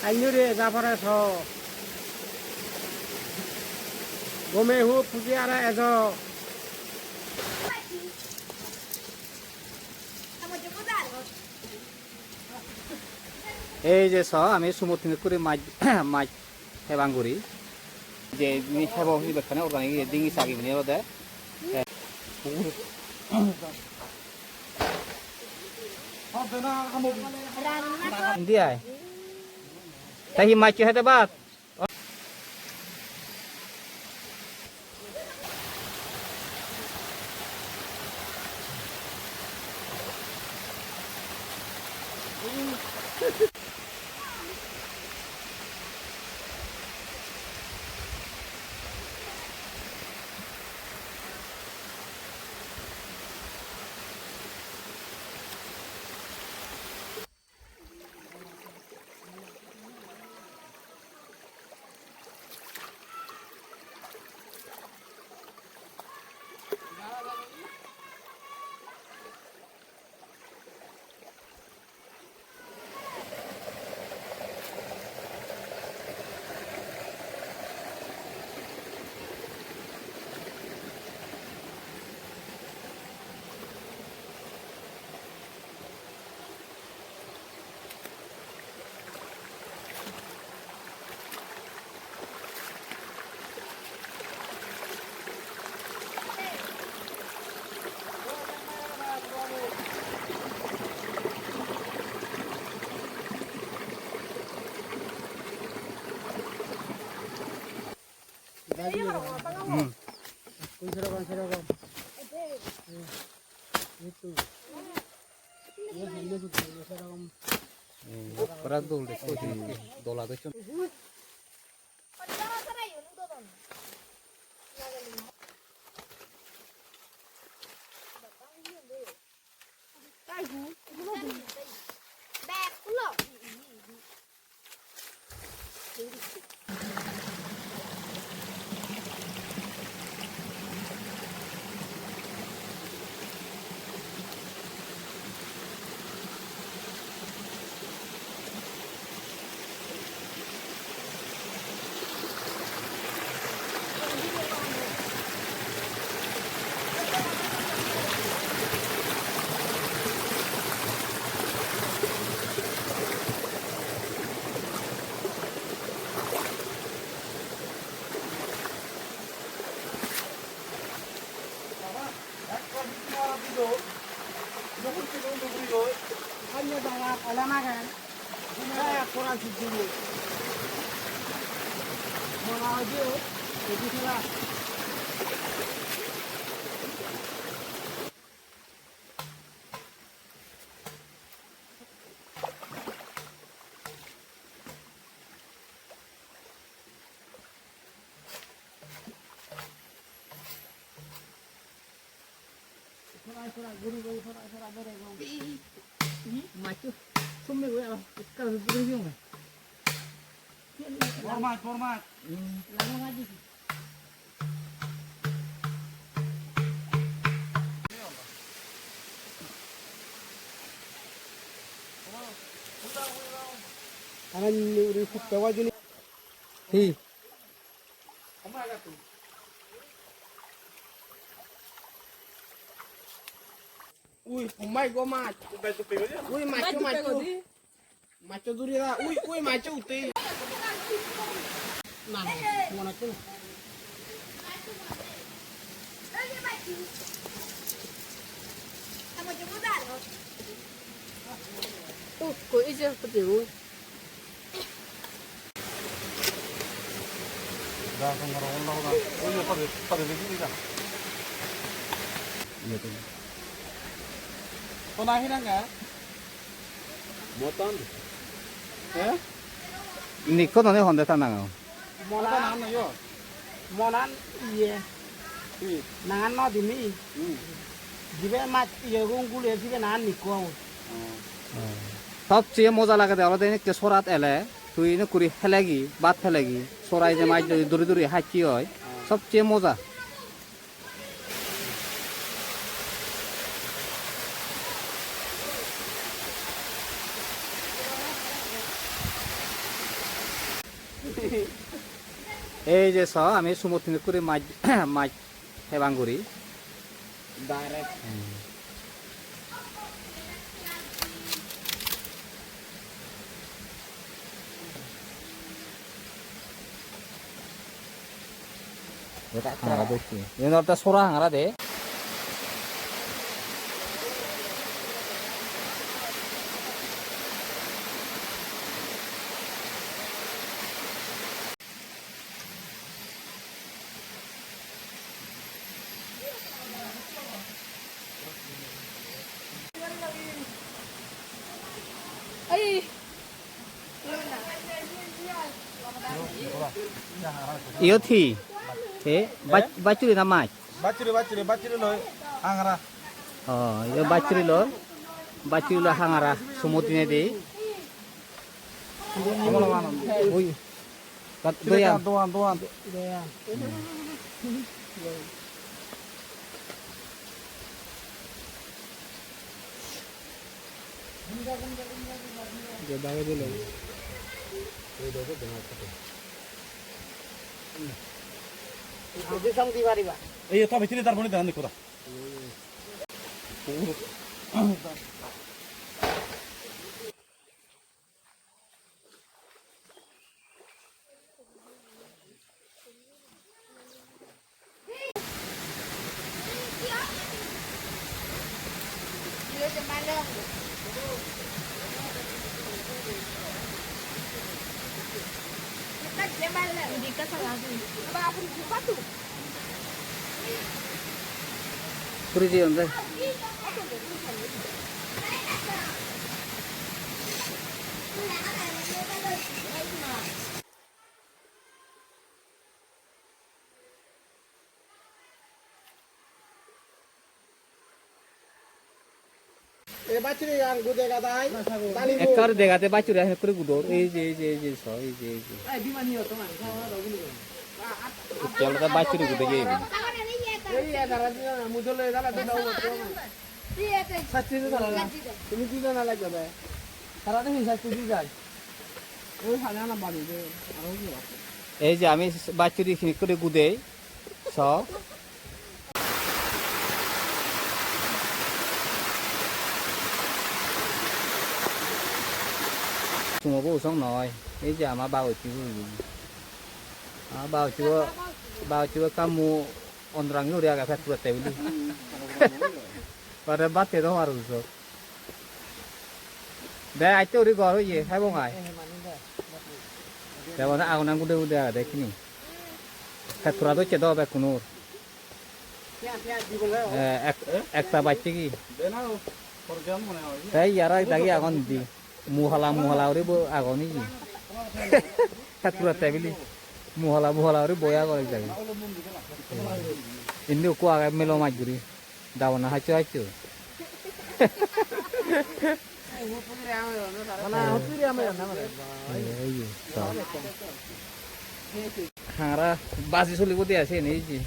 আইনুরে যাপারে ছ গমে হু ফুজি আর এজ এই যে আমি সমুদ্র থেকে করে মাছ মাছ হেবাং করি যে হেবাং বেখানে অর্গানিক ডিঙি সাগি মানে ওদের India tahi mac hete bat Berat dulu deh, dolar itu. Macu, sumber gue apa? Kalau berdua nggak? Format. Lama aja sih. Karena ini udah sewa jadi. Hi. Kamu agak tuh. Uy, umay go mat. Uy, macho. Macho duri ra. Uy, macho uti. Nah, mana tuh? Kamu coba dah. Tuh, kok aja seperti itu. Dah, sekarang Allah. Uy, pada begini dah. Iya tuh. Tonahin enggak? Moton. Eh? Ini kok nanti Honda tanang. Monan yo. Monan iya. Nangan no dimi. Jibe mat iya gungule jibe nan nikko. সবচেয়ে মজা লাগে দেওয়া দেয় কে সরাত এলে তুই না করি ফেলেগি বাদ ফেলেগি সরাই যে মাছ দূরে দূরে হাঁচি হয় সবচেয়ে মজা এই যে স আমি সমুদ্র করে মাছ মাছ হেবাং করি ডাইরেক্ট হাঙারা দেখছি একটা সোরা হাঙারা দে iyo thi thế bachuri na mai bacuri loy angara iyo bachuri lo hangara sumutine de oi kat doyan এই তো ভিতরে তার বনি দাঁড়ান কোথা puri di onda এ বাছুরি আর গুদে গাদাই তালি ekar degate bachuri he kuri gudor ei je so ei je এই বিমানি হতো মানে খাওয়া দাও গুলি jalta bachuri gude je এই 11 দিন মুদলে গালা দাও বটো শাস্তি দিতে না তুমি দিতে না লাগবে সারা দিন শাস্তি দি যায় ওই হাজানা বাড়ি দে আর কি আছে এই যে আমি bachuri খিনি করে গুদে so Cuma bố sống nồi, cái giờ mà bao chữ gì, bao chữ kamu orang itu dia agak fat berat tapi, pada bat itu harus so. Dah itu di gor je, hai bong ai. Dah mana aku nang udah ada kini. Fat berat itu cedok be kunur. Ekta baca ki. Tapi yara lagi akan di. Muhala ori bo agoni ji takura tabili muhala ori boya gori jagi indi ko aga melo majuri dawana hachu mana hoturi ame na mare hara basi suli ko dia se nei ji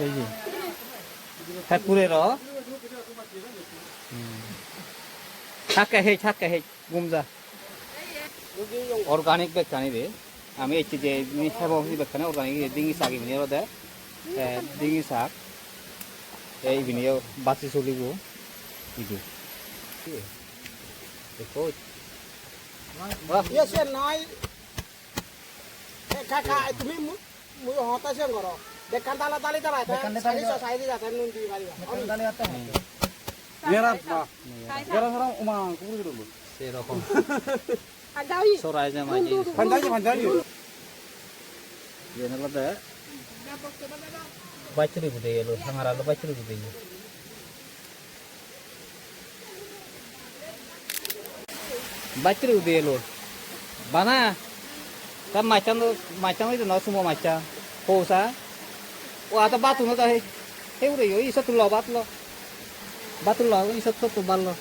এই যে ঠাকুরে র ছাক্কা হে গুমজা organic বেকানি রে আমি এই যে হেবং বেকানি organic ডিঙি শাক ইনি রদে ডিঙি শাক এই বিনিও বাসি চলিব ইদু দেখো ইয়েস নাই কাকা তুমি মুই হতাশে করো দেখান তালা তালি তালা সাইজ যাতে নুন দি পারিবা দেখান তালি আতে মেরা মেরা সরা উমা কুকুর দিলো সেরকম আদাই সরাই যে মাঝি ফান্দাই yenalada bachuri gude yelo hangaralo bachuri gude ye bachuri gude yelo bana ta macam itu no semua macam hosa wah ta batu no ta he ure yo isa tu lo batu lo isa tu ballo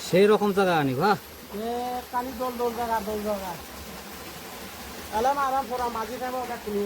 সেই রকম জায়গা আনি হ্যাঁ কালি দোল দোল জায়গা এলাম আরাম পড়া মাঝি টাইমে ওটা কিনি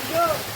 Go!